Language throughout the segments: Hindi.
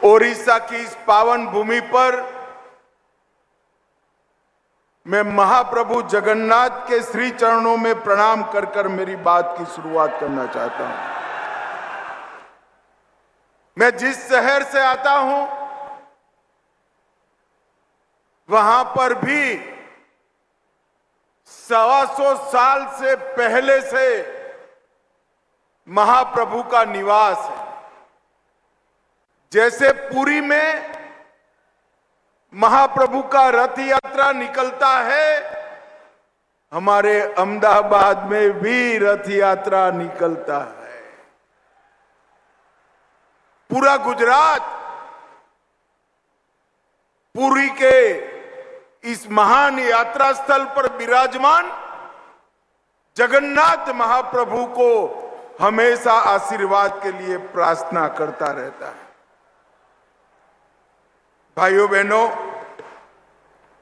ओडिशा की इस पावन भूमि पर मैं महाप्रभु जगन्नाथ के श्री चरणों में प्रणाम कर कर मेरी बात की शुरुआत करना चाहता हूं। मैं जिस शहर से आता हूं वहां पर भी 125 साल से पहले से महाप्रभु का निवास है। जैसे पुरी में महाप्रभु का रथ यात्रा निकलता है, हमारे अहमदाबाद में भी रथ यात्रा निकलता है। पूरा गुजरात पुरी के इस महान यात्रा स्थल पर विराजमान जगन्नाथ महाप्रभु को हमेशा आशीर्वाद के लिए प्रार्थना करता रहता है। भाइयों बहनों,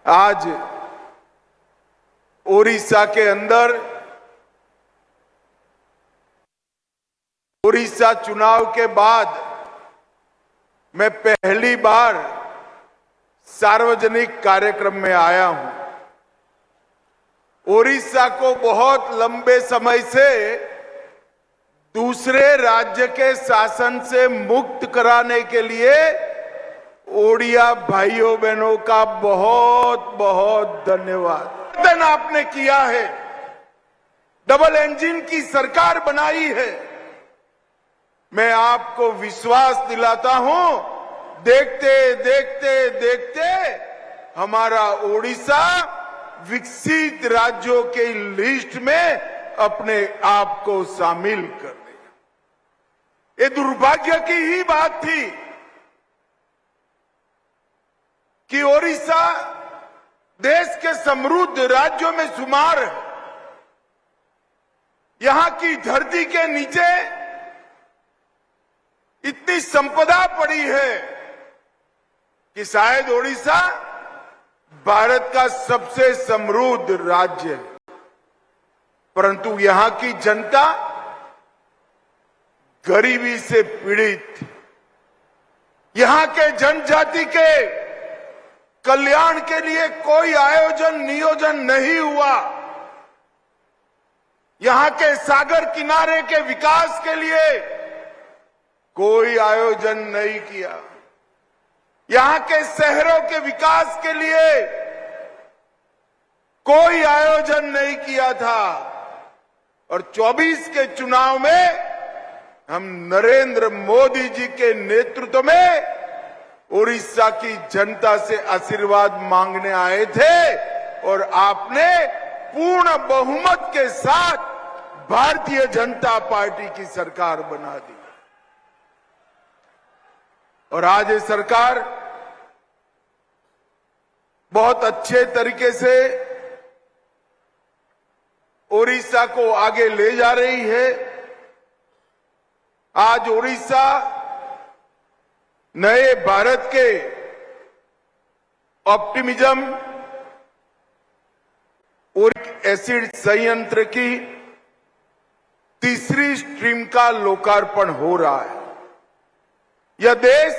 आज ओडिशा के अंदर ओडिशा चुनाव के बाद मैं पहली बार सार्वजनिक कार्यक्रम में आया हूं। ओडिशा को बहुत लंबे समय से दूसरे राज्य के शासन से मुक्त कराने के लिए ओडिया भाइयों बहनों का बहुत बहुत धन्यवाद। आपने किया है, डबल इंजन की सरकार बनाई है। मैं आपको विश्वास दिलाता हूं, देखते देखते देखते हमारा ओडिशा विकसित राज्यों के लिस्ट में अपने आप को शामिल कर देगा। ये दुर्भाग्य की ही बात थी कि ओडिशा देश के समृद्ध राज्यों में शुमार है। यहां की धरती के नीचे इतनी संपदा पड़ी है कि शायद ओडिशा भारत का सबसे समृद्ध राज्य है, परंतु यहां की जनता गरीबी से पीड़ित। यहां के जनजाति के कल्याण के लिए कोई आयोजन नियोजन नहीं हुआ। यहां के सागर किनारे के विकास के लिए कोई आयोजन नहीं किया। यहां के शहरों के विकास के लिए कोई आयोजन नहीं किया था। और 24 के चुनाव में हम नरेंद्र मोदी जी के नेतृत्व में ओडिशा की जनता से आशीर्वाद मांगने आए थे और आपने पूर्ण बहुमत के साथ भारतीय जनता पार्टी की सरकार बना दी। और आज ये सरकार बहुत अच्छे तरीके से ओडिशा को आगे ले जा रही है। आज ओडिशा नए भारत के ऑप्टिमिज्म यूरिक एसिड संयंत्र की तीसरी स्ट्रीम का लोकार्पण हो रहा है। यह देश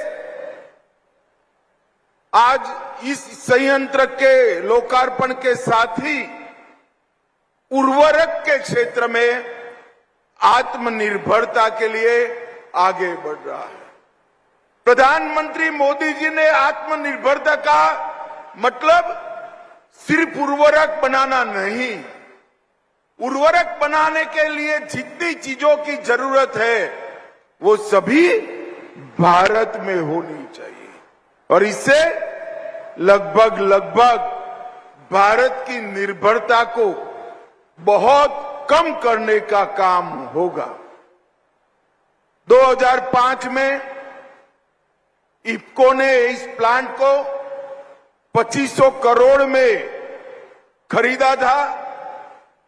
आज इस संयंत्र के लोकार्पण के साथ ही उर्वरक के क्षेत्र में आत्मनिर्भरता के लिए आगे बढ़ रहा है। प्रधानमंत्री मोदी जी ने आत्मनिर्भरता का मतलब सिर्फ उर्वरक बनाना नहीं, उर्वरक बनाने के लिए जितनी चीजों की जरूरत है वो सभी भारत में होनी चाहिए। और इससे लगभग भारत की निर्भरता को बहुत कम करने का काम होगा। 2005 में इफको ने इस प्लांट को 2500 करोड़ में खरीदा था।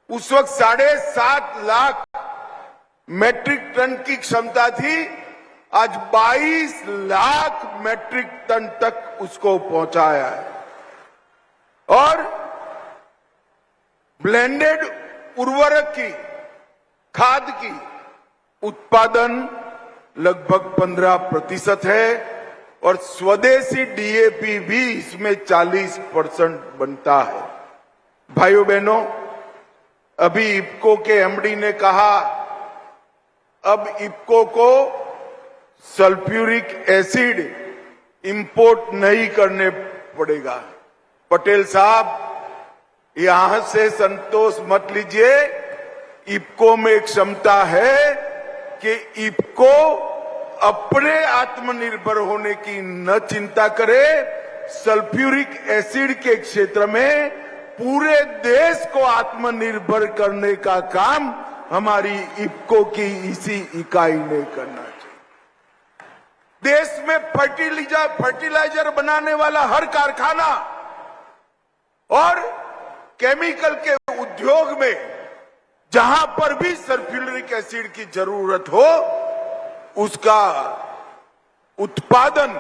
उस वक्त 7.5 लाख मैट्रिक टन की क्षमता थी। आज 22 लाख मैट्रिक टन तक उसको पहुंचाया है। और ब्लेंडेड उर्वरक की, खाद की उत्पादन लगभग 15% है और स्वदेशी डीएपी भी इसमें 40% बनता है। भाइयों बहनों, अभी इफको के एमडी ने कहा अब इफको को सल्फ्यूरिक एसिड इंपोर्ट नहीं करने पड़ेगा। पटेल साहब, यहां से संतोष मत लीजिए। इफको में एक क्षमता है कि इफको अपने आत्मनिर्भर होने की न चिंता करे, सल्फ्यूरिक एसिड के क्षेत्र में पूरे देश को आत्मनिर्भर करने का काम हमारी इफको की इसी इकाई ने करना चाहिए। देश में फर्टिलाइजर बनाने वाला हर कारखाना और केमिकल के उद्योग में जहां पर भी सल्फ्यूरिक एसिड की जरूरत हो, उसका उत्पादन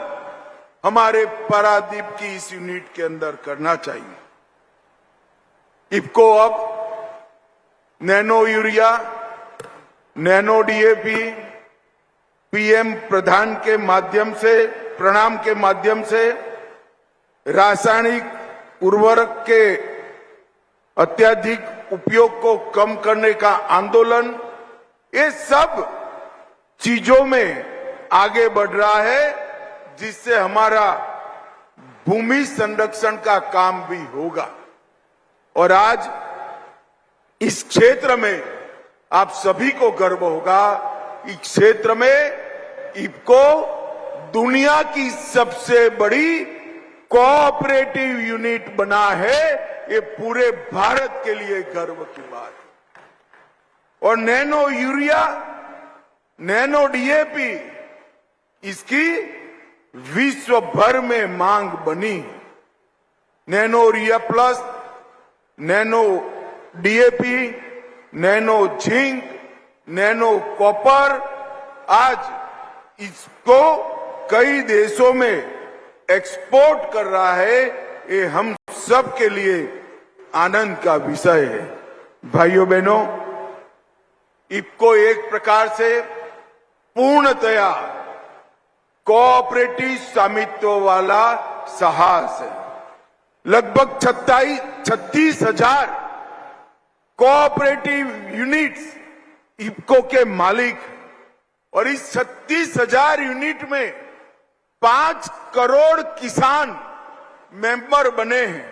हमारे पारादीप की इस यूनिट के अंदर करना चाहिए। इफको अब nano urea, nano DAP, PM प्रणाम के माध्यम से रासायनिक उर्वरक के अत्यधिक उपयोग को कम करने का आंदोलन, ये सब चीजों में आगे बढ़ रहा है, जिससे हमारा भूमि संरक्षण का काम भी होगा। और आज इस क्षेत्र में आप सभी को गर्व होगा, इस क्षेत्र में इफको दुनिया की सबसे बड़ी कोऑपरेटिव यूनिट बना है। ये पूरे भारत के लिए गर्व की बात है। और नैनो यूरिया, नैनो डीएपी, इसकी विश्व भर में मांग बनी। Nano urea plus, nano DAP, nano zinc, nano copper, आज इसको कई देशों में एक्सपोर्ट कर रहा है। ये हम सब के लिए आनंद का विषय है। भाइयों बहनों, इफको एक प्रकार से पूर्णतया कोऑपरेटिव स्वामित्व वाला साहस है। लगभग 36,000 कोऑपरेटिव यूनिट्स इफको के मालिक, और इस 36,000 यूनिट में 5 करोड़ किसान मेंबर बने हैं।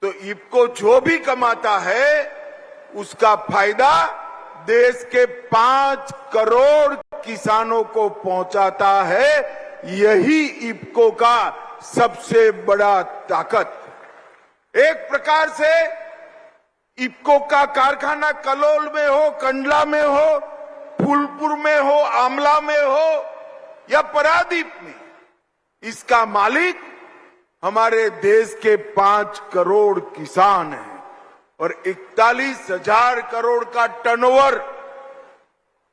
तो इफको जो भी कमाता है उसका फायदा देश के 5 करोड़ किसानों को पहुंचाता है। यही इफको का सबसे बड़ा ताकत। एक प्रकार से इफको का कारखाना कलोल में हो, कंडला में हो, फूलपुर में हो, आमला में हो या पारादीप में, इसका मालिक हमारे देश के 5 करोड़ किसान हैं। और 41,000 करोड़ का टर्नओवर,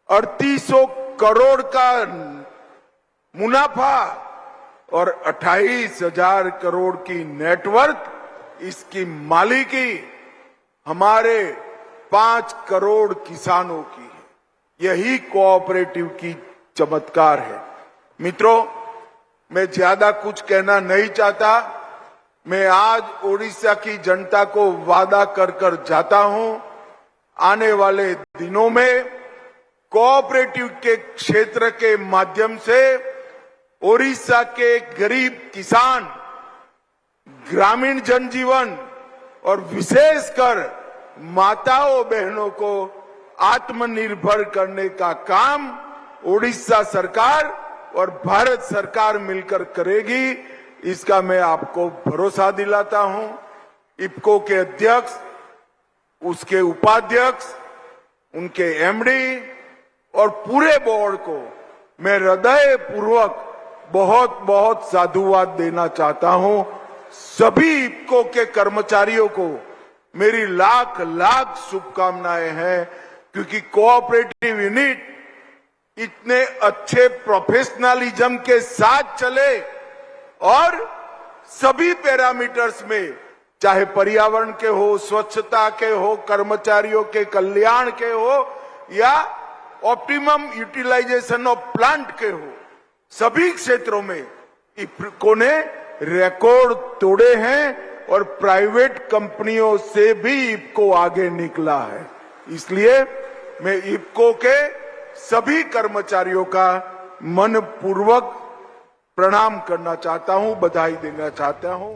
3800 करोड़ का मुनाफा और 28,000 करोड़ की नेटवर्थ, इसकी मालिकी हमारे 5 करोड़ किसानों की है। यही कोऑपरेटिव की चमत्कार है। मित्रों, मैं ज्यादा कुछ कहना नहीं चाहता। मैं आज ओडिशा की जनता को वादा कर जाता हूं, आने वाले दिनों में कोऑपरेटिव के क्षेत्र के माध्यम से ओडिशा के गरीब किसान, ग्रामीण जनजीवन और विशेषकर माताओं बहनों को आत्मनिर्भर करने का काम ओडिशा सरकार और भारत सरकार मिलकर करेगी। इसका मैं आपको भरोसा दिलाता हूं। इफको के अध्यक्ष, उसके उपाध्यक्ष, उनके एमडी और पूरे बोर्ड को मैं हृदय पूर्वक बहुत बहुत साधुवाद देना चाहता हूं। सभी इफको के कर्मचारियों को मेरी लाख लाख शुभकामनाएं हैं, क्योंकि कोऑपरेटिव यूनिट इतने अच्छे प्रोफेशनलिज्म के साथ चले और सभी पैरामीटर्स में, चाहे पर्यावरण के हो, स्वच्छता के हो, कर्मचारियों के कल्याण के हो या ऑप्टिमम यूटिलाइजेशन ऑफ प्लांट के हो, सभी क्षेत्रों में इफ्को ने रिकॉर्ड तोड़े हैं और प्राइवेट कंपनियों से भी इफ्को आगे निकला है। इसलिए मैं इफ्को के सभी कर्मचारियों का मनपूर्वक प्रणाम करना चाहता हूं, बधाई देना चाहता हूं।